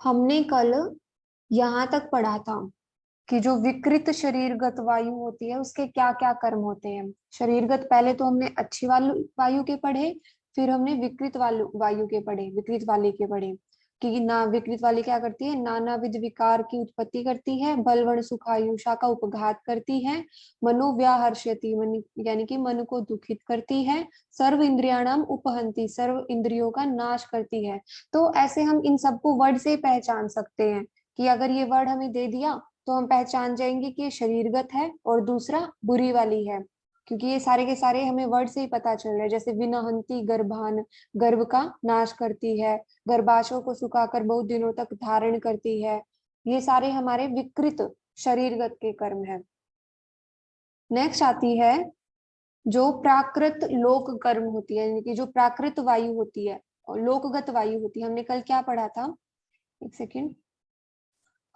हमने कल यहाँ तक पढ़ा था कि जो विकृत शरीरगत वायु होती है उसके क्या क्या कर्म होते हैं। शरीरगत पहले तो हमने अच्छी वायु वायु के पढ़े, फिर हमने विकृत वायु वायु के पढ़े, विकृत वाले के पढ़े कि ना विकृत वाली क्या करती है, नानाविध विकार की उत्पत्ति करती है, बलवण सुखायुषा का उपघात करती है, मनोव्याहर्षयति मन यानी कि मन को दुखित करती है, सर्व इंद्रियाणाम उपहंति सर्व इंद्रियों का नाश करती है। तो ऐसे हम इन सबको वर्ड से ही पहचान सकते हैं कि अगर ये वर्ड हमें दे दिया तो हम पहचान जाएंगे कि ये शरीरगत है और दूसरा बुरी वाली है, क्योंकि ये सारे के सारे हमें वर्ड से ही पता चल रहा है। जैसे विनहंती गर्भान, गर्भ का नाश करती है, गर्भाशय को सुखाकर बहुत दिनों तक धारण करती है। ये सारे हमारे विकृत शरीरगत के कर्म है। नेक्स्ट आती है जो प्राकृत लोक कर्म होती है, यानी कि जो प्राकृत वायु होती है और लोकगत वायु होती है। हमने कल क्या पढ़ा था, एक सेकेंड,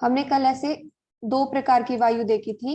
हमने कल ऐसे दो प्रकार की वायु देखी थी।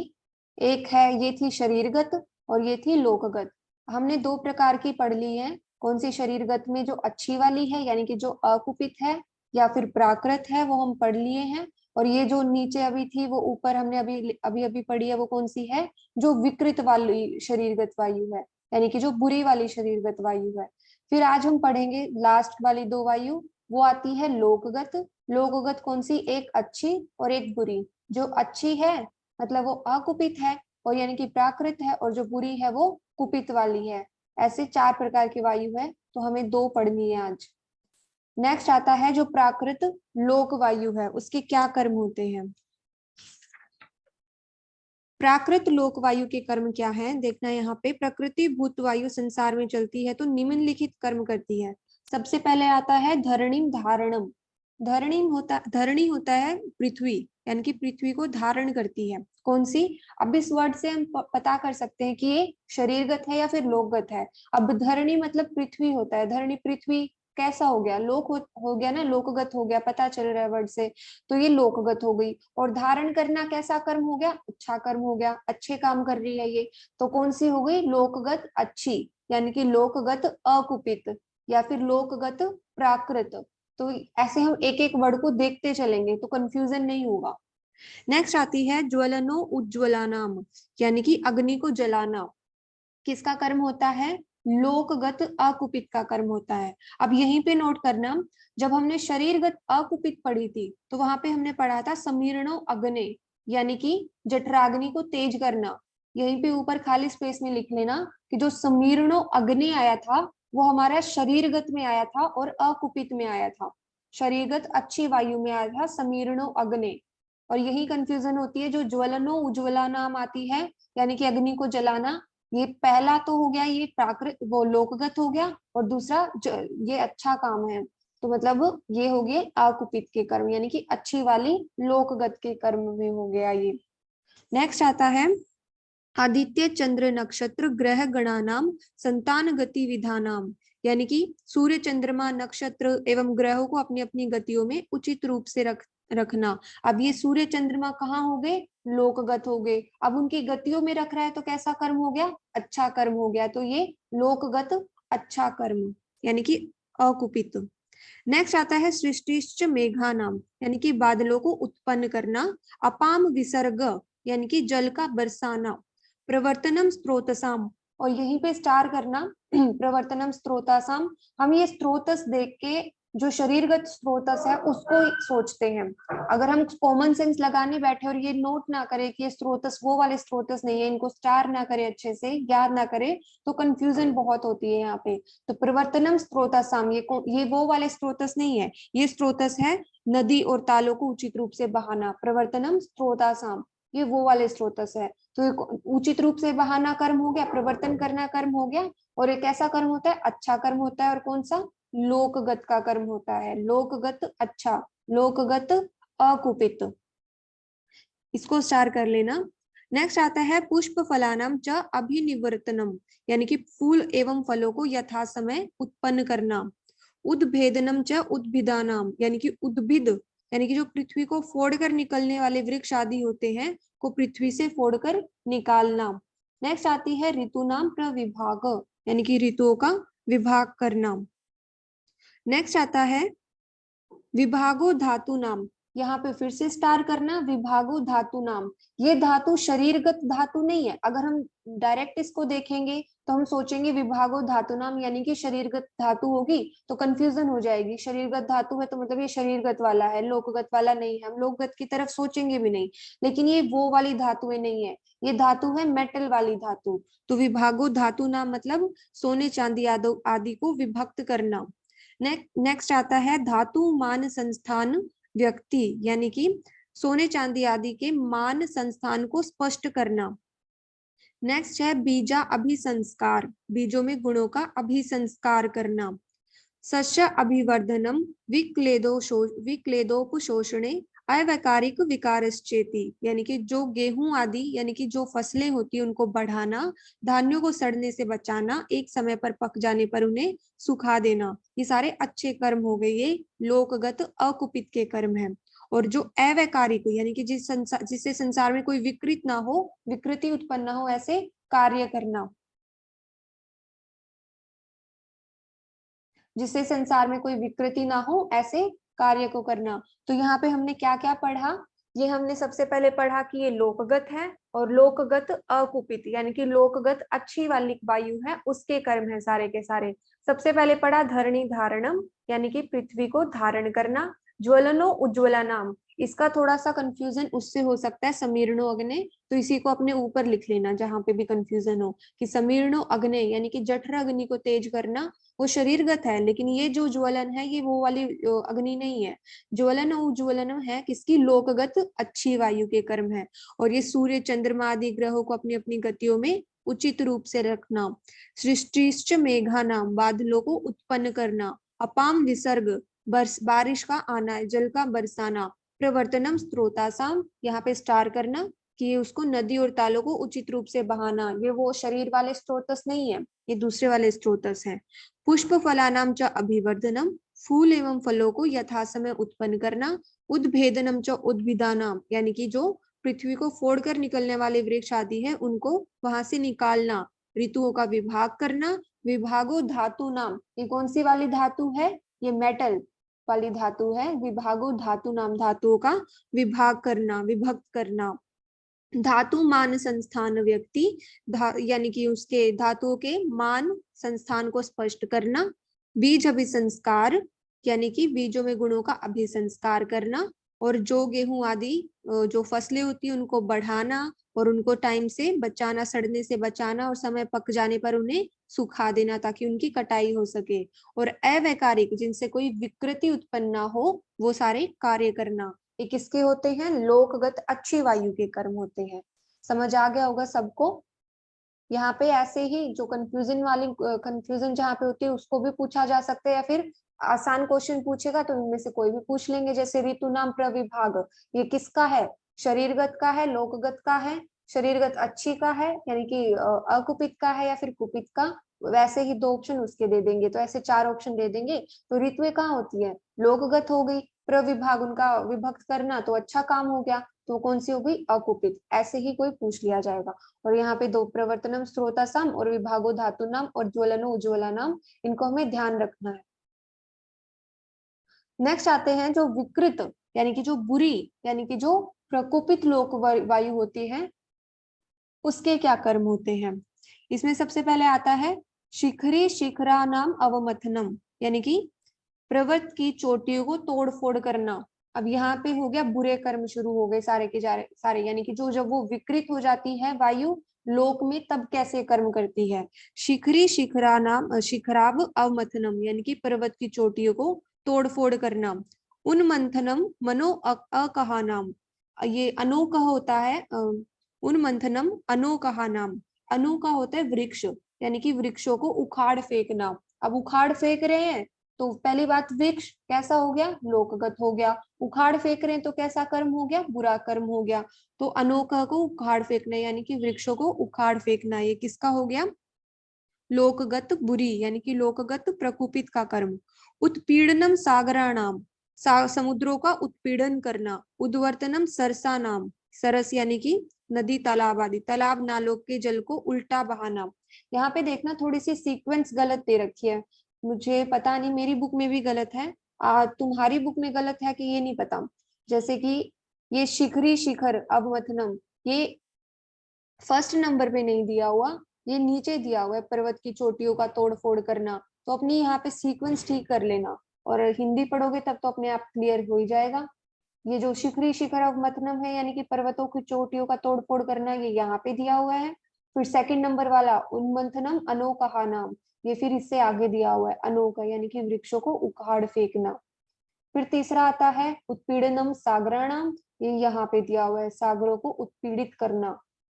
एक है, ये थी शरीरगत और ये थी लोकगत। हमने दो प्रकार की पढ़ ली है। कौन सी शरीरगत में जो अच्छी वाली है यानी कि जो अकुपित है या फिर प्राकृत है, वो हम पढ़ लिए हैं। और ये जो नीचे अभी थी वो ऊपर हमने अभी अभी अभी पढ़ी है, वो कौन सी है, जो विकृत वाली शरीरगत वायु है, यानी कि जो बुरी वाली शरीरगत वायु है। फिर आज हम पढ़ेंगे लास्ट वाली दो वायु, वो आती है लोकगत। लोकगत कौन सी, एक अच्छी और एक बुरी। जो अच्छी है मतलब वो अकुपित है और यानी कि प्राकृत है, और जो बुरी है वो कुपित वाली है। ऐसे चार प्रकार की वायु है, तो हमें दो पढ़नी है आज। नेक्स्ट आता है जो प्राकृत लोक वायु है, उसके क्या कर्म होते हैं। प्राकृत लोक वायु के कर्म क्या है देखना यहाँ पे। प्रकृति भूत वायु संसार में चलती है तो निम्नलिखित कर्म करती है। सबसे पहले आता है धरणिम धारणम। धरणी होता है पृथ्वी, यानी कि पृथ्वी को धारण करती है। कौन सी, अब इस वर्ड से हम पता कर सकते हैं कि ये शरीरगत है या फिर लोकगत है। अब धरणी मतलब पृथ्वी होता है, धरणी पृथ्वी कैसा हो गया, लोक हो गया ना, लोकगत हो गया, पता चल रहा है वर्ड से। तो ये लोकगत हो गई। और धारण करना कैसा कर्म हो गया, अच्छा कर्म हो गया, अच्छे काम कर रही है ये। तो कौन सी हो गई, लोकगत अच्छी, यानी कि लोकगत अकुपित या फिर लोकगत प्राकृत। तो ऐसे हम एक एक वर्ड को देखते चलेंगे तो कंफ्यूजन नहीं होगा। नेक्स्ट आती है ज्वलनो उज्ज्वला नाम, यानी कि अग्नि को जलाना। किसका कर्म होता है, लोकगत अकुपित का कर्म होता है। अब यहीं पे नोट करना, जब हमने शरीरगत अकुपित पढ़ी थी तो वहां पे हमने पढ़ा था समीरणो अग्ने, यानी कि जठराग्नि को तेज करना। यहीं पे ऊपर खाली स्पेस में लिख लेना कि जो समीरणो अग्नि आया था वो हमारा शरीरगत में आया था और अकुपित में आया था। शरीरगत अच्छी वायु में आया था समीरणो अग्नि। और यही कंफ्यूजन होती है जो ज्वलनो उज्ज्वला नाम आती है, यानी कि अग्नि को जलाना। ये पहला तो हो गया, ये प्राकृत वो लोकगत हो गया, और दूसरा ये अच्छा काम है, तो मतलब ये हो गए अकुपित के कर्म, यानी कि अच्छी वाली लोकगत के कर्म में हो गया ये। नेक्स्ट आता है आदित्य चंद्र नक्षत्र ग्रह गणानाम संतान गति विधानाम, यानी कि सूर्य चंद्रमा नक्षत्र एवं ग्रहों को अपनी अपनी गतियों में उचित रूप से रखना। अब ये सूर्य चंद्रमा कहाँ हो गए, लोकगत हो गए। अब उनकी गतियों में रख रहा है तो कैसा कर्म हो गया, अच्छा कर्म हो गया। तो ये लोकगत अच्छा कर्म, यानी कि अकुपित। नेक्स्ट आता है सृष्टिश्च मेघा नाम, यानी कि बादलों को उत्पन्न करना। अपाम विसर्ग, यानी कि जल का बरसाना। प्रवर्तनम स्त्रोतसाम, और यहीं पे स्टार करना प्रवर्तनम स्त्रोतासाम। हम ये स्त्रोतस देख के जो शरीरगत स्त्रोतस है उसको सोचते हैं। अगर हम कॉमन सेंस लगाने बैठे और ये नोट ना करें कि ये स्त्रोतस वो वाले स्त्रोतस नहीं है, इनको स्टार ना करे, अच्छे से याद ना करे, तो कंफ्यूजन बहुत होती है यहाँ पे। तो प्रवर्तनम स्त्रोतसाम, ये वो वाले स्त्रोतस नहीं है, ये स्त्रोतस है नदी और तालों को उचित रूप से बहाना। प्रवर्तनम स्त्रोतासाम ये वो वाले स्त्रोतस है। तो उचित रूप से बहाना कर्म हो गया, प्रवर्तन करना कर्म हो गया, और एक ऐसा कर्म होता है अच्छा कर्म होता है। और कौन सा, लोकगत का कर्म होता है, लोकगत अच्छा, लोकगत अकुपित। इसको स्टार कर लेना। नेक्स्ट आता है पुष्प फलानाम च अभिनिवर्तनम, यानी कि फूल एवं फलों को यथा समय उत्पन्न करना। उद्भेदनम च उद्भिदानाम, यानी कि उद्भिद, यानी कि जो पृथ्वी को फोड़कर निकलने वाले वृक्ष आदि होते हैं को पृथ्वी से फोड़कर निकालना। नेक्स्ट आती है ऋतु नाम प्रविभाग, यानी कि ऋतुओं का विभाग करना। नेक्स्ट आता है विभागो धातु नाम, यहाँ पे फिर से स्टार करना, विभागो धातु नाम। ये धातु शरीरगत धातु नहीं है। अगर हम डायरेक्ट इसको देखेंगे तो हम सोचेंगे विभागो धातु नाम यानी कि शरीरगत धातु होगी, तो कंफ्यूजन हो जाएगी। शरीरगत धातु है तो मतलब ये शरीरगत वाला है, लोकगत वाला नहीं है, हम लोकगत की तरफ सोचेंगे भी नहीं। लेकिन ये वो वाली धातुएं नहीं है, ये धातु है मेटल वाली धातु। तो विभागो धातु नाम मतलब सोने चांदी आदि को विभक्त करना। नेक्स्ट आता है धातु मान संस्थान व्यक्ति, यानी कि सोने चांदी आदि के मान संस्थान को स्पष्ट करना। नेक्स्ट है बीजा अभिसंस्कार, बीजों में गुणों का अभिसंस्कार करना। सस्य अभिवर्धनम विक्लेदोपशोषणे अवैकारिक विकारश्चेति, यानी कि जो गेहूं आदि यानी कि जो फसलें होती है उनको बढ़ाना, धान्यों को सड़ने से बचाना, एक समय पर पक जाने पर उन्हें सुखा देना, ये सारे अच्छे कर्म हो गए, ये लोकगत अकुपित के कर्म हैं। और जो अवैकारिक यानी कि जिससे संसार में कोई विकृत ना हो, विकृति उत्पन्न ना हो, ऐसे कार्य करना, जिससे संसार में कोई विकृति ना हो, ऐसे कार्य को करना। तो यहाँ पे हमने क्या क्या पढ़ा? ये हमने सबसे पहले पढ़ा कि ये लोकगत है और लोकगत अकुपित यानी कि लोकगत अच्छी वाली वायु है, उसके कर्म है सारे के सारे। सबसे पहले पढ़ा धरणी धारणम यानी कि पृथ्वी को धारण करना। ज्वलनो उज्ज्वला नाम, इसका थोड़ा सा कंफ्यूजन उससे हो सकता है समीरणो अग्ने, तो इसी को अपने ऊपर लिख लेना जहां पे भी कंफ्यूजन हो कि समीरणो अग्ने यानी कि जठर अग्नि को तेज करना, वो शरीरगत है। लेकिन ये जो ज्वलन है ये वो वाली अग्नि नहीं है। ज्वलन और उज्ज्वलन है किसकी? लोकगत अच्छी वायु के कर्म है। और ये सूर्य चंद्रमा आदि ग्रहों को अपनी अपनी गतियों में उचित रूप से रखना। सृष्टिश्च मेघा नाम, बादलों को उत्पन्न करना। अपाम विसर्ग, बारिश का आना, जल का बरसाना। प्रवर्तनम स्त्रोतासाम, यहाँ पे स्टार करना कि उसको नदी और तालों को उचित रूप से बहाना। ये वो शरीर वाले स्त्रोतस नहीं है, ये दूसरे वाले स्त्रोतस है। पुष्प फलानाम च अभिवर्धनम, फूल एवं फलों को यथासमय उत्पन्न करना। उद्भेदनम च उद्भिदानाम, यानी कि जो पृथ्वी को फोड़कर निकलने वाले वृक्ष आदि है उनको वहां से निकालना। ऋतुओं का विभाग करना। विभागो धातु नाम, ये कौन सी वाली धातु है? ये मेटल वाली धातु है। विभागो धातु नाम, धातुओं का विभाग करना, विभक्त करना। धातु मान संस्थान व्यक्ति, यानी कि उसके धातुओं के मान संस्थान को स्पष्ट करना। बीज अभिसंस्कार, यानी कि बीजों में गुणों का अभिसंस्कार करना। और जो गेहूं आदि जो फसलें होती है उनको बढ़ाना और उनको टाइम से बचाना, सड़ने से बचाना, और समय पक जाने पर उन्हें सुखा देना ताकि उनकी कटाई हो सके। और अवैकारिक, जिनसे कोई विकृति उत्पन्न ना हो, वो सारे कार्य करना। ये किसके होते हैं? लोकगत अच्छी वायु के कर्म होते हैं। समझ आ गया होगा सबको? यहाँ पे ऐसे ही जो कंफ्यूजन जहाँ पे होती है उसको भी पूछा जा सकता है, या फिर आसान क्वेश्चन पूछेगा तो इनमें से कोई भी पूछ लेंगे। जैसे ऋतु नाम प्रविभाग, ये किसका है? शरीरगत का है, लोकगत का है? शरीरगत अच्छी का है यानी कि अकुपित का है, या फिर कुपित का? वैसे ही दो ऑप्शन उसके दे देंगे, तो ऐसे चार ऑप्शन दे देंगे। तो ऋतुएं कहाँ होती है? लोकगत हो गई। प्रविभाग, उनका विभक्त करना, तो अच्छा काम हो गया, तो कौन सी हो गई? अकुपित। ऐसे ही कोई पूछ लिया जाएगा। और यहाँ पे दो, प्रवर्तनम स्त्रोतासाम और विभागो धातु नाम और ज्वलनो उज्ज्वला नाम, इनको हमें ध्यान रखना है। नेक्स्ट आते हैं जो विकृत यानी कि जो बुरी यानी कि जो प्रकोपित लोक वायु होती है उसके क्या कर्म होते हैं। इसमें सबसे पहले आता है शिखरी शिखरा नाम अवमथनम, यानी कि पर्वत की चोटियों को तोड़ फोड़ करना। अब यहाँ पे हो गया बुरे कर्म शुरू हो गए सारे के सारे, यानी कि जो जब वो विकृत हो जाती है वायु लोक में तब कैसे कर्म करती है। शिखरी शिखरा नाम शिखराव अवमथनम, यानी कि पर्वत की चोटियों को तोड़ फोड़ करना। उन्मंथनम मनो अकहा नाम, ये अनोकह होता है। उन्मंथनम अनोकहा नाम, अनोका होता है वृक्ष, यानी कि वृक्षों को उखाड़ फेंकना। अब उखाड़ फेंक रहे हैं तो पहली बात, वृक्ष कैसा हो गया? लोकगत हो गया। उखाड़ फेंक रहे हैं तो कैसा कर्म हो गया? बुरा कर्म हो गया। तो अनोखा को उखाड़ फेंकना यानी कि वृक्षों को उखाड़ फेंकना, ये किसका हो गया? लोकगत बुरी यानी कि लोकगत प्रकुपित का कर्म। उत्पीड़नम सागराणाम, समुद्रों का उत्पीड़न करना। उद्वर्तनम सरसा नाम, सरस यानी कि नदी तालाब आदि, तालाब नालों के जल को उल्टा बहाना। यहाँ पे देखना थोड़ी सी सीक्वेंस गलत दे रखी है, मुझे पता नहीं, मेरी बुक में भी गलत है, तुम्हारी बुक में गलत है कि ये नहीं पता। जैसे कि ये शिखरी शिखर अवमथनम, ये फर्स्ट नंबर पे नहीं दिया हुआ, ये नीचे दिया हुआ है, पर्वत की चोटियों का तोड़ फोड़ करना। तो अपनी यहाँ पे सीक्वेंस ठीक कर लेना, और हिंदी पढ़ोगे तब तो अपने आप क्लियर हो ही जाएगा। ये जो शिखरी शिखर अवमथनम है यानी कि पर्वतों की चोटियों का तोड़ फोड़ करना, ये यहाँ पे दिया हुआ है। फिर सेकंड नंबर वाला उन्मंथनम अनोकहा नाम, ये फिर इससे आगे दिया हुआ है, अनोका यानी कि वृक्षों को उखाड़ फेंकना। फिर तीसरा आता है उत्पीड़नम सागराणाम, ये यहाँ पे दिया हुआ है, सागरों को उत्पीड़ित करना।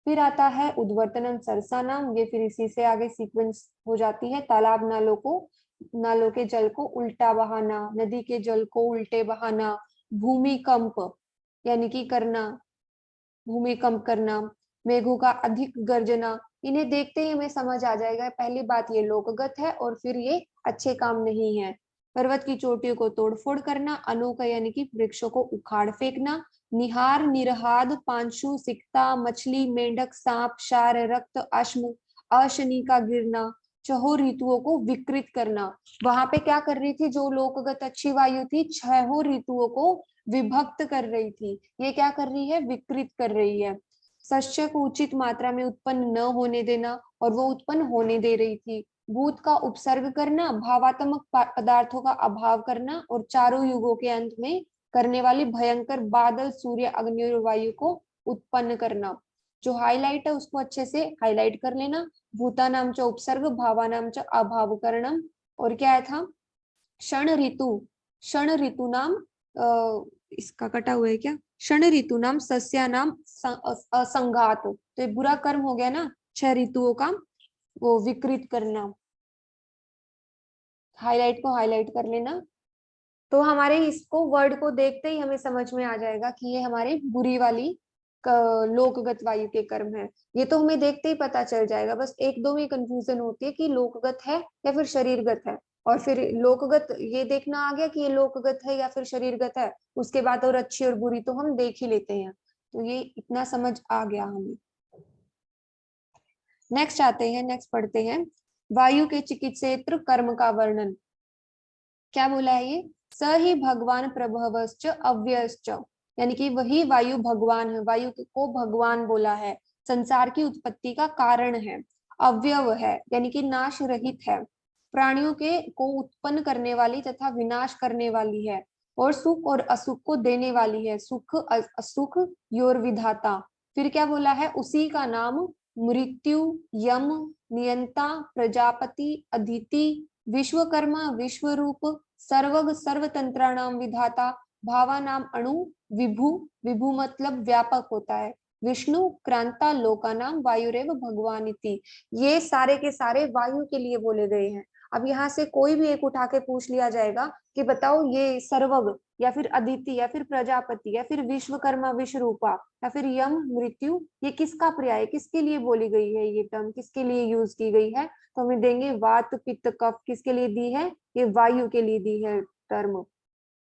फिर आता है उद्वर्तनम सरसानाम, ये फिर इसी से आगे सीक्वेंस हो जाती है, तालाब नालों के जल को उल्टा बहाना, नदी के जल को उल्टे बहाना, भूमिकंप यानी कि करना, भूमिकंप करना, मेघों का अधिक गर्जना। इन्हें देखते ही हमें समझ आ जाएगा, पहली बात ये लोकगत है और फिर ये अच्छे काम नहीं है। पर्वत की चोटियों को तोड़फोड़ करना, अनोखा यानी कि वृक्षों को उखाड़ फेंकना, निहार निरहाद पांशु सिकता मछली मेंढक सांप क्षार रक्त अश्म अशनी का गिरना, छहों ऋतुओं को विकृत करना। वहां पे क्या कर रही थी, जो लोकगत अच्छी वायु थी, छहों ऋतुओं को विभक्त कर रही थी, ये क्या कर रही है, विकृत कर रही है। शस्य को उचित मात्रा में उत्पन्न न होने देना, और वो उत्पन्न होने दे रही थी। भूत का उपसर्ग करना, भावात्मक पदार्थों का अभाव करना, और चारों युगों के अंत में करने वाली भयंकर बादल सूर्य अग्नि और वायु को उत्पन्न करना। जो हाईलाइट है उसको अच्छे से हाईलाइट कर लेना। भूता नाम च उपसर्ग, भावा नाम च अभाव करणम। और क्या है था, क्षण ऋतु नाम, इसका कटा हुआ है क्या, क्षण ऋतु नाम सस्या नाम असंघात। तो ये बुरा कर्म हो गया ना, 6 ऋतुओं का वो विकृत करना। हाईलाइट को हाईलाइट कर लेना। तो हमारे इसको वर्ड को देखते ही हमें समझ में आ जाएगा कि ये हमारी बुरी वाली लोकगत वायु के कर्म है। ये तो हमें देखते ही पता चल जाएगा, बस एक दो में कंफ्यूजन होती है कि लोकगत है या फिर शरीरगत है। और फिर लोकगत ये देखना आ गया कि ये लोकगत है या फिर शरीरगत है, उसके बाद और अच्छी और बुरी तो हम देख ही लेते हैं। तो ये इतना समझ आ गया हमें। नेक्स्ट आते हैं, नेक्स्ट पढ़ते हैं, वायु के चिकित्सेत्र कर्म का वर्णन। क्या बोला है ये, स ही भगवान प्रभवश्च अव्ययश्च, यानी कि वही वायु भगवान है, वायु को भगवान बोला है, संसार की उत्पत्ति का कारण है, अव्यव है यानी कि नाश रहित है, प्राणियों के को उत्पन्न करने वाली तथा विनाश करने वाली है, और सुख और असुख को देने वाली है, सुख असुख योर विधाता। फिर क्या बोला है, उसी का नाम मृत्यु यम नियंता प्रजापति अदिति विश्वकर्मा विश्वरूप सर्वग सर्वतंत्राणाम विधाता भावा नाम अणु विभु, विभु मतलब व्यापक होता है, विष्णु क्रांता लोका नाम वायुरेव भगवान इति। ये सारे के सारे वायु के लिए बोले गए हैं। अब यहाँ से कोई भी एक उठा के पूछ लिया जाएगा कि बताओ ये सर्वग या फिर अदिति या फिर प्रजापति या फिर विश्वकर्मा विश्वरूपा या फिर यम मृत्यु, ये किसका पर्याय, किसके लिए बोली गई है, ये टर्म किसके लिए यूज की गई है, तो हमें देंगे वात पित्त कफ, किसके लिए दी है, ये वायु के लिए दी है टर्म,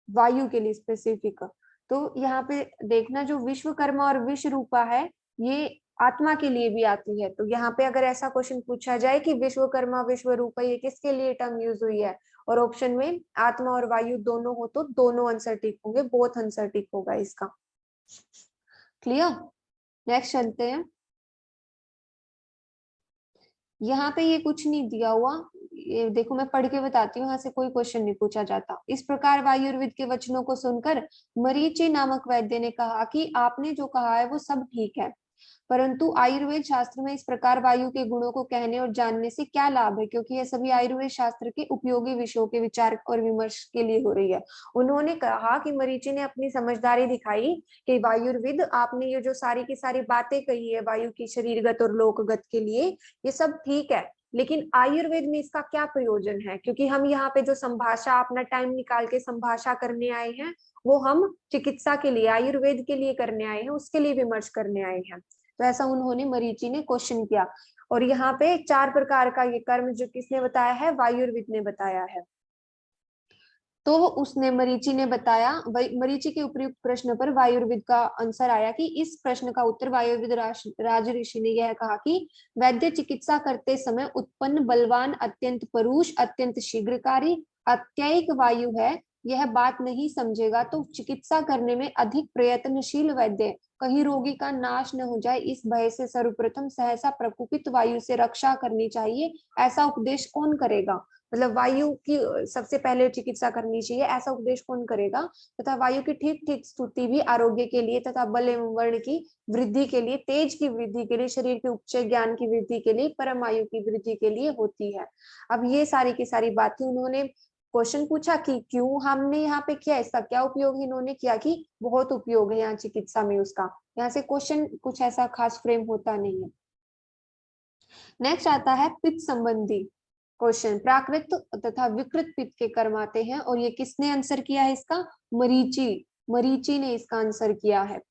वायु के लिए स्पेसिफिक। तो यहाँ पे देखना, जो विश्वकर्मा और विश्वरूपा है ये आत्मा के लिए भी आती है। तो यहाँ पे अगर ऐसा क्वेश्चन पूछा जाए कि विश्वकर्मा विश्वरूपा ये किसके लिए टर्म यूज हुई है, और ऑप्शन में आत्मा और वायु दोनों हो, तो दोनों आंसर ठीक होंगे, बोथ आंसर ठीक होगा इसका। क्लियर, नेक्स्ट चलते हैं। यहाँ पे ये कुछ नहीं दिया हुआ, ये देखो मैं पढ़ के बताती हूँ, यहाँ से कोई क्वेश्चन नहीं पूछा जाता। इस प्रकार वायुर्वेद के वचनों को सुनकर मरीचि नामक वैद्य ने कहा कि आपने जो कहा है वो सब ठीक है, परंतु आयुर्वेद शास्त्र में इस प्रकार वायु के गुणों को कहने और जानने से क्या लाभ है, क्योंकि ये सभी आयुर्वेद शास्त्र के उपयोगी विषयों के विचार और विमर्श के लिए हो रही है। उन्होंने कहा कि मरीचि ने अपनी समझदारी दिखाई कि वायुर्वेद, आपने ये जो सारी की सारी बातें कही है वायु की शरीरगत और लोकगत के लिए, ये सब ठीक है, लेकिन आयुर्वेद में इसका क्या प्रयोजन है, क्योंकि हम यहाँ पे जो संभाषा अपना टाइम निकाल के संभाषा करने आए हैं, वो हम चिकित्सा के लिए आयुर्वेद के लिए करने आए हैं, उसके लिए विमर्श करने आए हैं। तो ऐसा उन्होंने मरीचि ने क्वेश्चन किया। और यहाँ पे 4 प्रकार का ये कर्म जो किसने बताया है, वायुर्वेद ने बताया है। तो उसने मरीचि ने बताया, मरीचि के उपयुक्त प्रश्न पर वायुर्वेद का आंसर आया कि इस प्रश्न का उत्तर वायुर्वेद राज ऋषि ने यह कहा कि वैद्य चिकित्सा करते समय उत्पन्न बलवान अत्यंत परुष अत्यंत शीघ्रकारी अत्ययिक वायु है, यह बात नहीं समझेगा तो चिकित्सा करने में अधिक प्रयत्नशील वैद्य कहीं रोगी का नाश न हो जाए इस भय से सर्वप्रथम सहसा प्रकुपित वायु से रक्षा करनी चाहिए, ऐसा उपदेश कौन करेगा? मतलब वायु की सबसे पहले चिकित्सा करनी चाहिए, ऐसा उपदेश कौन करेगा? तथा वायु की ठीक ठीक स्तुति भी आरोग्य के लिए तथा बल एवं वर्ण की वृद्धि के लिए, तेज की वृद्धि के लिए, शरीर के उपचय ज्ञान की वृद्धि के लिए, परम आयु की वृद्धि के लिए होती है। अब ये सारी की सारी बातें उन्होंने क्वेश्चन पूछा कि क्यों हमने यहाँ पे किया, इसका क्या उपयोग इन्होंने किया कि बहुत उपयोग है यहाँ चिकित्सा में उसका। यहाँ से क्वेश्चन कुछ ऐसा खास फ्रेम होता नहीं है। नेक्स्ट आता है पित्त संबंधी क्वेश्चन। प्राकृत तथा विकृत पित्त के कर्म आते हैं और ये किसने आंसर किया है इसका? मरीचि ने इसका आंसर किया है।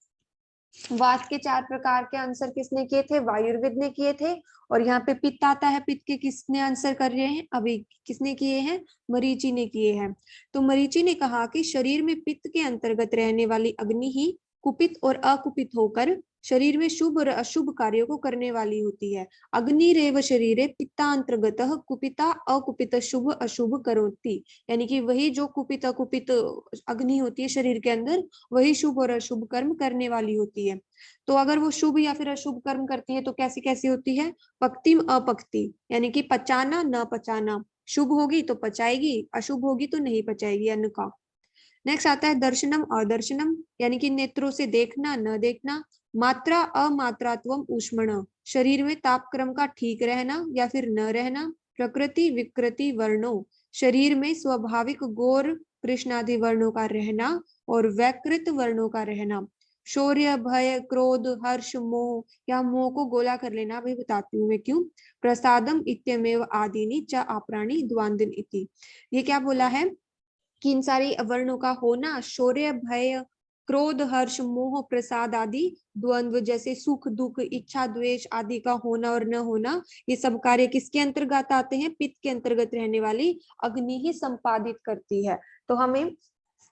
वात के 4 प्रकार के आंसर किसने किए थे? वायुर्वेद ने किए थे। और यहाँ पे पित्त आता है, पित्त के किसने आंसर कर रहे हैं? अभी किसने किए हैं? मरीचि ने किए हैं। तो मरीचि ने कहा कि शरीर में पित्त के अंतर्गत रहने वाली अग्नि ही कुपित और अकुपित होकर शरीर में शुभ और अशुभ कार्यों को करने वाली होती है। अग्निरेव शरीरे पित्तांतर्गतः कुपिता अकुपित शुभ अशुभ करोति, यानी कि वही जो कुपित अकुपित अग्नि होती है शरीर के अंदर, वही शुभ और अशुभ कर्म करने वाली होती है। तो अगर वो शुभ या फिर अशुभ कर्म करती है तो कैसी कैसी होती है? पक्तिम अपक्ति, यानी कि पचाना न पचाना। शुभ होगी तो पचाएगी, अशुभ होगी तो नहीं पचाएगी अन्न का। नेक्स्ट आता है दर्शनम अदर्शनम, यानी कि नेत्रों से देखना न देखना। मात्रा अमात्रात्वम ऊष्मण, शरीर में तापक्रम का ठीक रहना या फिर न रहना। प्रकृति विकृति वर्णों, शरीर में स्वाभाविक गौर कृष्णादि वर्णों का रहना और वैकृत वर्णों का रहना। शौर्य भय क्रोध हर्ष मोह, या मोह को गोला कर लेना, अभी बताती हूँ मैं क्यों। प्रसादम इत्यमेव आदिनी च आपराणी द्वांदिन इति, ये क्या बोला है कि इन सारी वर्णों का होना, शौर्य भय क्रोध हर्ष मोह प्रसाद आदि द्वंद्व जैसे सुख दुख इच्छा द्वेष आदि का होना और न होना, ये सब कार्य किसके अंतर्गत आते हैं? पित्त के अंतर्गत रहने वाली अग्नि ही संपादित करती है। तो हमें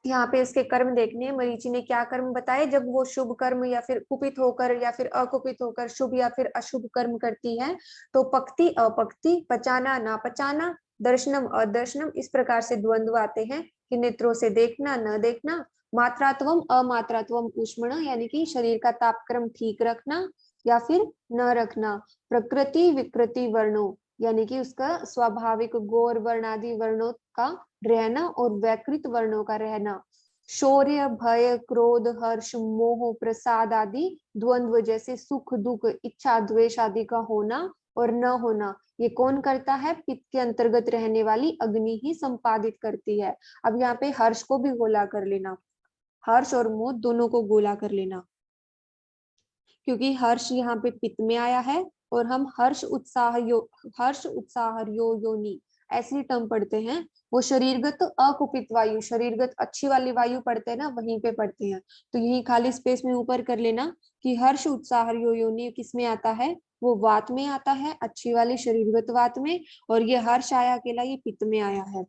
यहाँ पे इसके कर्म देखने हैं। मरीचि ने क्या कर्म बताए? जब वो शुभ कर्म या फिर कुपित होकर या फिर अकुपित होकर शुभ या फिर अशुभ कर्म करती है तो पक्ति अपक्ति, पचाना ना पचाना, दर्शनम अदर्शनम, इस प्रकार से द्वंद्व आते हैं कि नेत्रों से देखना न देखना। मात्रात्वम अमात्रात्वम ऊष्मण, यानी कि शरीर का तापक्रम ठीक रखना या फिर न रखना। प्रकृति विकृति वर्णों, यानी कि उसका स्वाभाविक गौर वर्ण आदि वर्णों का रहना और वैकृत वर्णों का रहना। शौर्य भय क्रोध हर्ष मोह प्रसाद आदि द्वंद्व जैसे सुख दुख इच्छा द्वेष आदि का होना और न होना, ये कौन करता है? पित्त के अंतर्गत रहने वाली अग्नि ही संपादित करती है। अब यहाँ पे हर्ष को भी गोला कर लेना, हर्ष और मोह दोनों को गोला कर लेना, क्योंकि हर्ष यहाँ पे पित्त में आया है और हम हर्ष उत्साह योनि ऐसी टर्म पढ़ते हैं। वो शरीरगत अकुपित वायु, शरीरगत अच्छी वाली वायु पढ़ते हैं ना, वहीं पे पढ़ते हैं। तो यही खाली स्पेस में ऊपर कर लेना कि हर्ष उत्साह योनि किस में आता है? वो वात में आता है, अच्छी वाली शरीरगत वात में। और ये हर्ष आया अकेला, ये पित्त में आया है।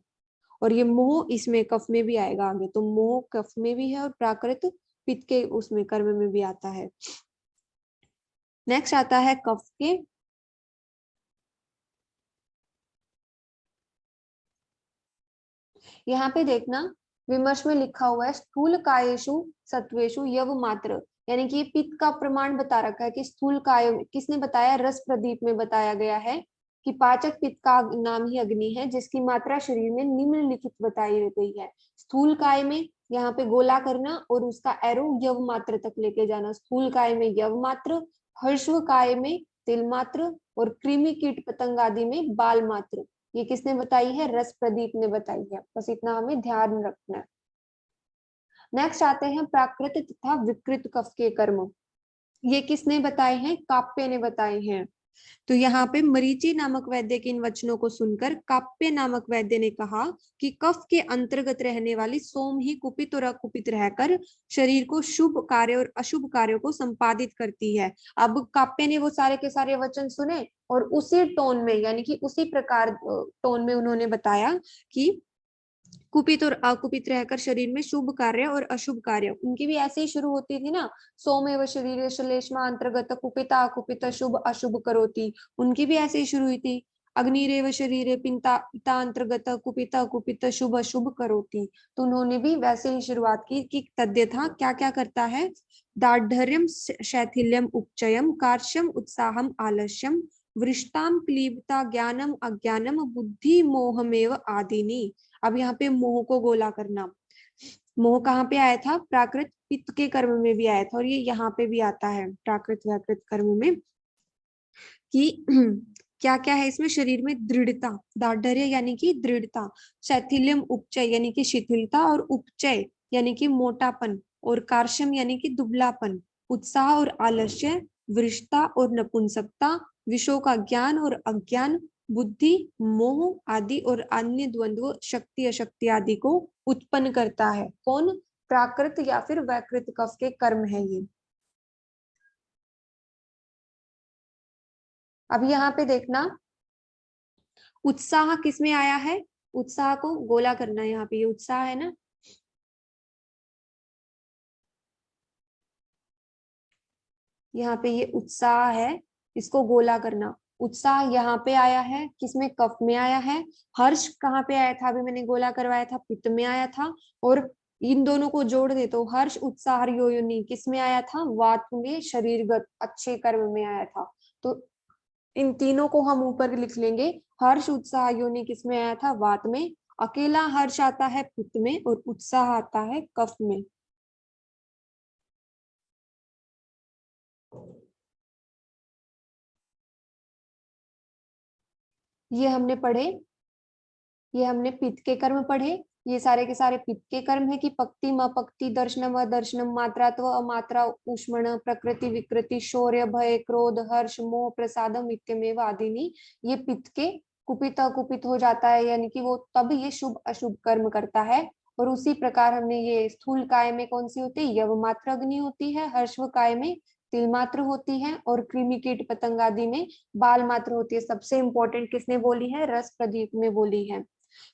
और ये मोह इसमें कफ में भी आएगा आगे, तो मोह कफ में भी है और प्राकृत पित्त के उसमें कर्म में भी आता है। नेक्स्ट आता है कफ के। यहाँ पे देखना विमर्श में लिखा हुआ है स्थूल कायेषु सत्वेषु यव मात्र, यानी कि पित्त का प्रमाण बता रखा है कि स्थूल काय किसने बताया? रस प्रदीप में बताया गया है कि पाचक पित्त का नाम ही अग्नि है जिसकी मात्रा शरीर में निम्नलिखित बताई गई है। स्थूल काय में यहाँ पे गोला करना और उसका एरो यव मात्र तक लेके जाना। स्थूल काय में यव मात्र, हर्षव काय में तिल मात्र और कृमि कीट पतंग आदि में बाल मात्र। ये किसने बताई है? रस प्रदीप ने बताई है, बस इतना हमें ध्यान रखना है। नेक्स्ट आते हैं प्राकृत तथा विकृत कफ के कर्म। ये किसने बताए हैं? काप्य ने बताए हैं। तो यहाँ पे मरीचि नामक वैद्य के इन वचनों को सुनकर काप्य नामक वैद्य ने कहा कि कफ के अंतर्गत रहने वाली सोम ही कुपित और अकुपित रहकर शरीर को शुभ कार्य और अशुभ कार्यों को संपादित करती है। अब काप्य ने वो सारे के सारे वचन सुने और उसी टोन में, यानी कि उसी प्रकार टोन में उन्होंने बताया कि कुपित और अकुपित रहकर शरीर में शुभ कार्य और अशुभ कार्य, उनकी भी ऐसे ही शुरू होती थी ना। सोमेव शरीर श्लेष्मा अंतर्गत कुपिता अकुपित शुभ अशुभ करोति, उनकी भी ऐसे ही शुरू हुई थी। अग्निरेव शरीरे पिता अंतर्गत कुपित कुपित शुभ अशुभ करोति। तो उन्होंने भी वैसे ही शुरुआत की कि तद्य था क्या क्या करता है, दार्ढर्यम शैथिल्यम उपचयम कार्श्यम उत्साहम आलस्यम वृष्टाम क्लीबता ज्ञानम अज्ञानम बुद्धि मोहमेव आदिनी। अब यहाँ पे मोह को गोला करना, मोह कहाँ पे आया था, प्राकृत पित्त के कर्म में भी आया था और ये यहाँ पे भी आता है प्राकृत व्याकृत कर्म में कि क्या क्या है इसमें, शरीर में दृढ़ता, दार्ढर्य यानी कि दृढ़ता, शैथिल्यम उपचय यानी कि शिथिलता, और उपचय यानी कि मोटापन, और कार्शम यानी कि दुबलापन, उत्साह और आलस्य, वृषता और नपुंसकता, विषयों का ज्ञान और अज्ञान, बुद्धि मोह आदि और अन्य द्वंद्व शक्ति अशक्ति आदि को उत्पन्न करता है। कौन, प्राकृत या फिर वैकृत कफ के कर्म है ये। अब यहाँ पे देखना उत्साह किस में आया है, उत्साह को गोला करना, यहाँ पे ये उत्साह है ना, यहाँ पे ये उत्साह है, इसको गोला करना। उत्साह यहाँ पे आया है, किसमें, कफ में आया है। हर्ष कहाँ पे आया था, अभी मैंने गोला करवाया था, पित्त में आया था। और इन दोनों को जोड़ दे तो हर्ष उत्साह योनि किस में आया था, वात में शरीरगत अच्छे कर्म में आया था। तो इन तीनों को हम ऊपर लिख लेंगे। हर्ष उत्साह योनि किस में आया था, वात में। अकेला हर्ष आता है पित्त में और उत्साह आता है कफ में। ये हमने पढ़े, ये हमने पित्त के कर्म पढ़े। ये सारे के सारे पित्त के कर्म है कि पक्ति मपक्ति दर्शनम अदर्शनम मात्रात्व अमात्रा ऊष्मण प्रकृति विकृति शौर्य भय क्रोध हर्ष मोह प्रसादम इत्यमेव आदिनी। ये पित्त के कुपित कुपित हो जाता है, यानी कि वो तब ये शुभ अशुभ कर्म करता है। और उसी प्रकार हमने ये स्थूल काय में कौन सी होती है, यव मात्र अग्नि होती है, हर्षव काय में तिल मात्र होती है, और कृमि कीट पतंग आदि में बाल मात्र होती है। सबसे इंपॉर्टेंट किसने बोली है, रस प्रदीप में बोली है।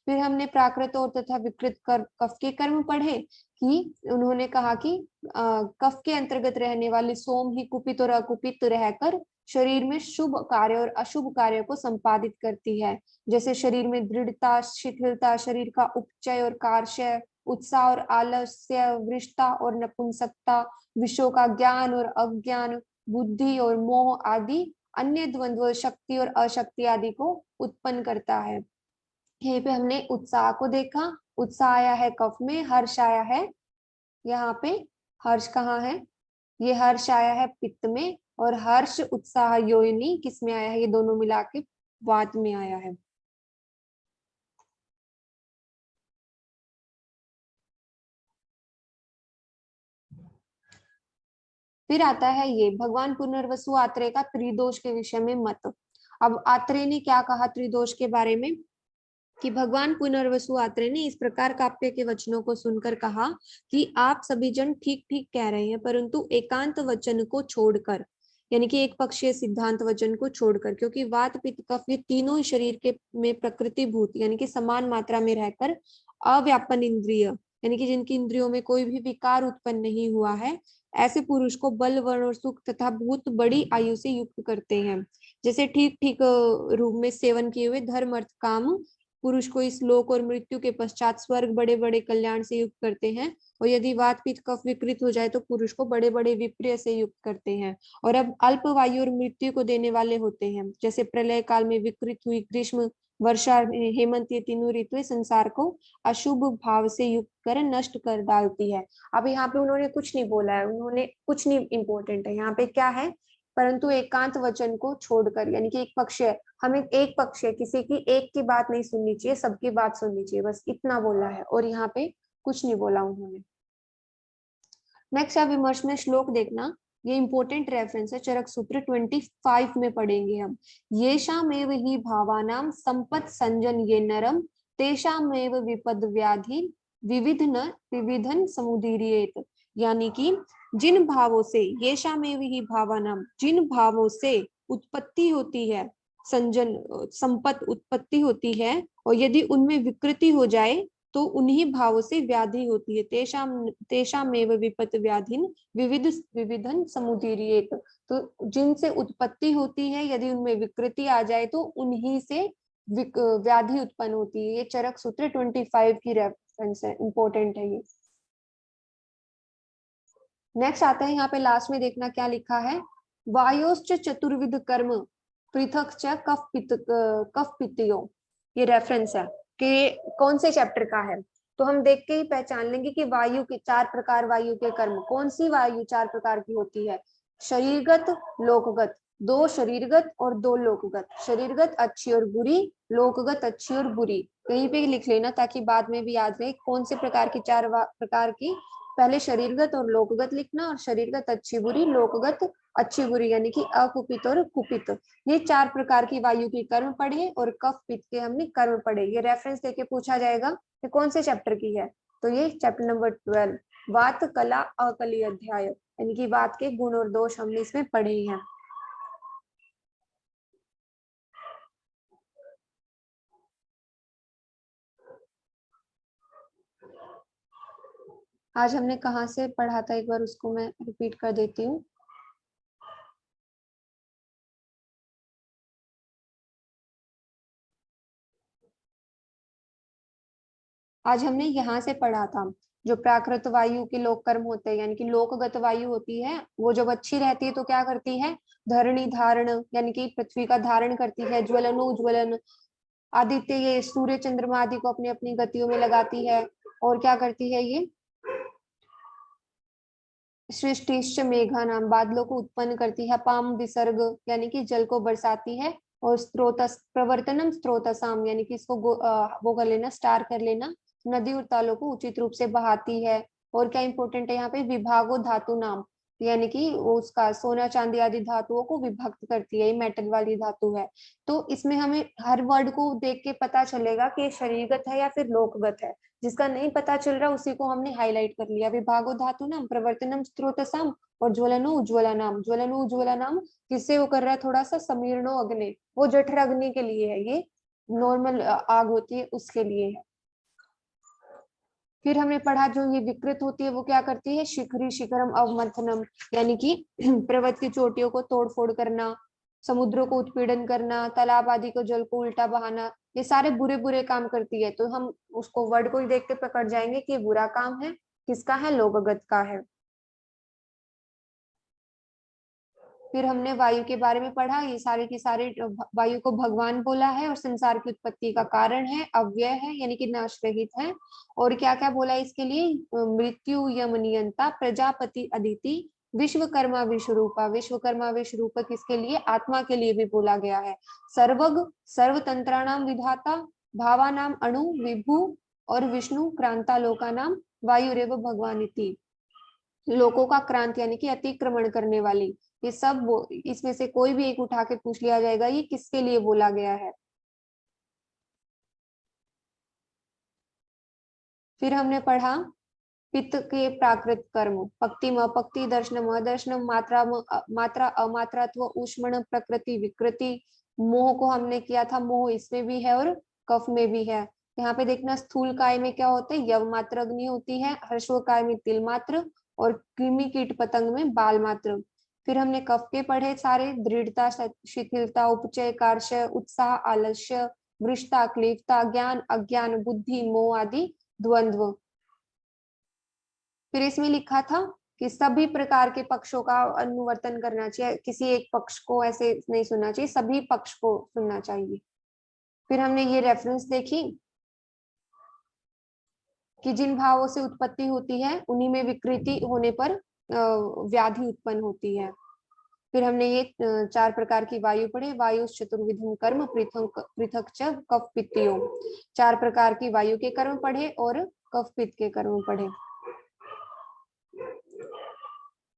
फिर हमने प्राकृत और तथा विकृत कफ के कर्म पढ़े कि उन्होंने कहा कि कफ के अंतर्गत रहने वाली सोम ही कुपित और अकुपित रहकर शरीर में शुभ कार्य और अशुभ कार्य को संपादित करती है। जैसे शरीर में दृढ़ता शिथिलता, शरीर का उपचय और कार्य, उत्साह और आलस्य, वृषता और नपुंसकता, विषयों का ज्ञान और अज्ञान, बुद्धि और मोह आदि अन्य द्वंद्व शक्ति और अशक्ति आदि को उत्पन्न करता है। यहीं पे हमने उत्साह को देखा, उत्साह आया है कफ में, हर्ष आया है यहाँ पे, हर्ष कहाँ है, ये हर्ष आया है पित्त में, और हर्ष उत्साह योनि किस में आया है, ये दोनों मिला के वात में आया है। फिर आता है ये भगवान पुनर्वसु आत्रेय का त्रिदोष के विषय में मत। अब आत्रेय ने क्या कहा त्रिदोष के बारे में, कि भगवान पुनर्वसु आत्रेय ने इस प्रकार काव्य के वचनों को सुनकर कहा कि आप सभी जन ठीक ठीक कह रहे हैं, परंतु एकांत वचन को छोड़कर, यानी कि एक पक्षीय सिद्धांत वचन को छोड़कर, क्योंकि वात पित्त कफ ये तीनों शरीर के में प्रकृति भूत यानी कि समान मात्रा में रहकर अव्यापन इंद्रिय, यानी कि जिनकी इंद्रियों में कोई भी विकार उत्पन्न नहीं हुआ है, ऐसे पुरुष को बल वर्ण और सुख तथा बहुत बड़ी आयु से युक्त करते हैं। जैसे ठीक ठीक रूप में सेवन किए हुए धर्म अर्थ काम पुरुष को इस लोक और मृत्यु के पश्चात स्वर्ग बड़े बड़े कल्याण से युक्त करते हैं, और यदि वात पित्त कफ विकृत हो जाए तो पुरुष को बड़े बड़े विप्रिय से युक्त करते हैं। और अब अल्प वायु और मृत्यु को देने वाले होते हैं, जैसे प्रलय काल में विकृत हुई ग्रीष्म वर्षा हेमंत ये तीनों ऋतुएं संसार को अशुभ भाव से युक्त कर नष्ट कर डालती है। अब यहाँ पे उन्होंने कुछ नहीं बोला है, उन्होंने कुछ नहीं इंपॉर्टेंट है यहाँ पे क्या है, परंतु एकांत वचन को छोड़कर, यानी कि एक पक्ष है, हमें एक पक्ष है, किसी की एक की बात नहीं सुननी चाहिए, सबकी बात सुननी चाहिए, बस इतना बोला है। और यहाँ पे कुछ नहीं बोला उन्होंने। नेक्स्ट आप विमर्श में श्लोक देखना, ये इंपॉर्टेंट रेफरेंस है, चरक सूत्र 25 में पढ़ेंगे हम। येषामेव ही भावानाम संपत संजन ये नरम तेषामेव विपद व्याधि विविधन समुदीरियेत। यानी कि जिन भावों से, येषामेव ही भावानाम, जिन भावों से उत्पत्ति होती है, संजन संपत उत्पत्ति होती है, और यदि उनमें विकृति हो जाए तो उन्हीं भावों से व्याधि होती है। तेषामेव विपत व्याधिन विविधन समुदीरियेत। तो जिनसे उत्पत्ति होती है यदि उनमें विकृति आ जाए तो उन्हीं से व्याधि उत्पन्न होती है। ये चरक सूत्र 25 की रेफरेंस है, इंपॉर्टेंट है ये। नेक्स्ट आता है यहाँ पे लास्ट में, देखना क्या लिखा है, वायोश्च चतुर्विध कर्म पृथक च कफ पित्तयो। ये रेफरेंस है कि कौन से चैप्टर का है, तो हम देख के ही पहचान लेंगे कि वायु के 4 प्रकार, वायु के कर्म, कौन सी वायु 4 प्रकार की होती है, शरीरगत, लोकगत, 2 शरीरगत और 2 लोकगत। शरीरगत अच्छी और बुरी, लोकगत अच्छी और बुरी। कहीं पे लिख लेना ताकि बाद में भी याद रहे कौन से प्रकार की 4 प्रकार की, पहले शरीरगत और लोकगत लिखना, और शरीरगत अच्छी बुरी, लोकगत अच्छी बुरी, यानी कि अकुपित और कुपित। ये 4 प्रकार की वायु के कर्म पढ़े और कफ पित्त के हमने कर्म पढ़े। ये रेफरेंस देके पूछा जाएगा कि कौन से चैप्टर की है, तो ये चैप्टर नंबर 12 वात कला अकली अध्याय, यानी कि वात के गुण और दोष हमने इसमें पढ़े हैं। आज हमने कहाँ से पढ़ा था, एक बार उसको मैं रिपीट कर देती हूँ। आज हमने यहाँ से पढ़ा था, जो प्राकृत वायु के लोक कर्म होते हैं, यानी कि लोकगत वायु होती है, वो जब अच्छी रहती है तो क्या करती है, धरणी धारण, यानी कि पृथ्वी का धारण करती है, ज्वलन उज्ज्वलन, आदित्य ये सूर्य चंद्रमा आदि को अपनी अपनी गतियों में लगाती है, और क्या करती है ये, सृष्टिश्च मेघा नाम, बादलों को उत्पन्न करती है, पाम विसर्ग, यानी कि जल को बरसाती है, और स्त्रोतस प्रवर्तनम स्त्रोतसाम, यानी कि इसको वो कर लेना, स्टार कर लेना, नदी और तालों को उचित रूप से बहाती है। और क्या इंपॉर्टेंट है यहाँ पे, विभागो धातु नाम, यानी कि वो उसका सोना चांदी आदि धातुओं को विभक्त करती है, ये मेटल वाली धातु है। तो इसमें हमें हर वर्ड को देख के पता चलेगा कि शरीरगत है या फिर लोकगत है। जिसका नहीं पता चल रहा उसी को हमने हाईलाइट कर लिया। विभागो धातु नाम, प्रवर्तनम स्त्रोतसाम, और ज्वलनो उज्ज्वला नाम। ज्वलनो उज्ज्वला नाम किससे वो कर रहा है, थोड़ा सा समीरणो अग्नि, वो जठर अग्नि के लिए है, ये नॉर्मल आग होती है उसके लिए है। फिर हमने पढ़ा जो ये विकृत होती है वो क्या करती है, शिखरी शिखरम अवमथनम, यानी कि पर्वत की चोटियों को तोड़ फोड़ करना, समुद्रों को उत्पीड़न करना, तालाब आदि को जल को उल्टा बहाना, ये सारे बुरे बुरे काम करती है। तो हम उसको वर्ड को ही देख के पकड़ जाएंगे कि बुरा काम है, किसका है, लोकगत का है। फिर हमने वायु के बारे में पढ़ा, ये सारे के सारे वायु को भगवान बोला है और संसार की उत्पत्ति का कारण है, अव्यय है यानी कि नाश रहित है। और क्या क्या बोला इसके लिए, मृत्यु यम नियंता प्रजापति अदिति विश्वकर्मा विश्वरूपा। विश्वकर्मा विश्वरूप किसके लिए, आत्मा के लिए भी बोला गया है। सर्वग सर्वतंत्राणाम विधाता, भावानाम अणु विभु, और विष्णु क्रांता लोका नाम वायुरेव भगवानिति। लोकों का क्रांत यानी कि अतिक्रमण करने वाली। ये सब इसमें से कोई भी एक उठा के पूछ लिया जाएगा ये किसके लिए बोला गया है। फिर हमने पढ़ा पित्त के प्राकृत कर्म, पक्तिम अपक्ति, दर्शनम अदर्शनम, मात्रा अमात्रात्व, ऊष्मण प्रकृति विकृति। मोह को हमने किया था, मोह इसमें भी है और कफ में भी है। यहाँ पे देखना, स्थूल काय में क्या होते हैं, यव मात्र अग्नि होती है, हर्षव काय में तिल मात्र, और कृमि कीट पतंग में बाल मात्र। फिर हमने कफ के पढ़े सारे, दृढ़ता, शिथिलता, उपचय, कार्य, उत्साह, आलस्य, वृष्टा, क्लेवता, ज्ञान, अज्ञान, बुद्धि, मोह आदि द्वंद्व। फिर इसमें लिखा था कि सभी प्रकार के पक्षों का अनुवर्तन करना चाहिए, किसी एक पक्ष को ऐसे नहीं सुनना चाहिए, सभी पक्ष को सुनना चाहिए। फिर हमने ये रेफरेंस देखी कि जिन भावों से उत्पत्ति होती है उन्हीं में विकृति होने पर व्याधि उत्पन्न होती है। फिर हमने ये 4 प्रकार की वायु पढ़े, वायु चतुर्विधम कर्म पृथक पृथक च कफ पित्तयो। 4 प्रकार की वायु के कर्म पढ़े और कफ पित्त के कर्म पढ़े।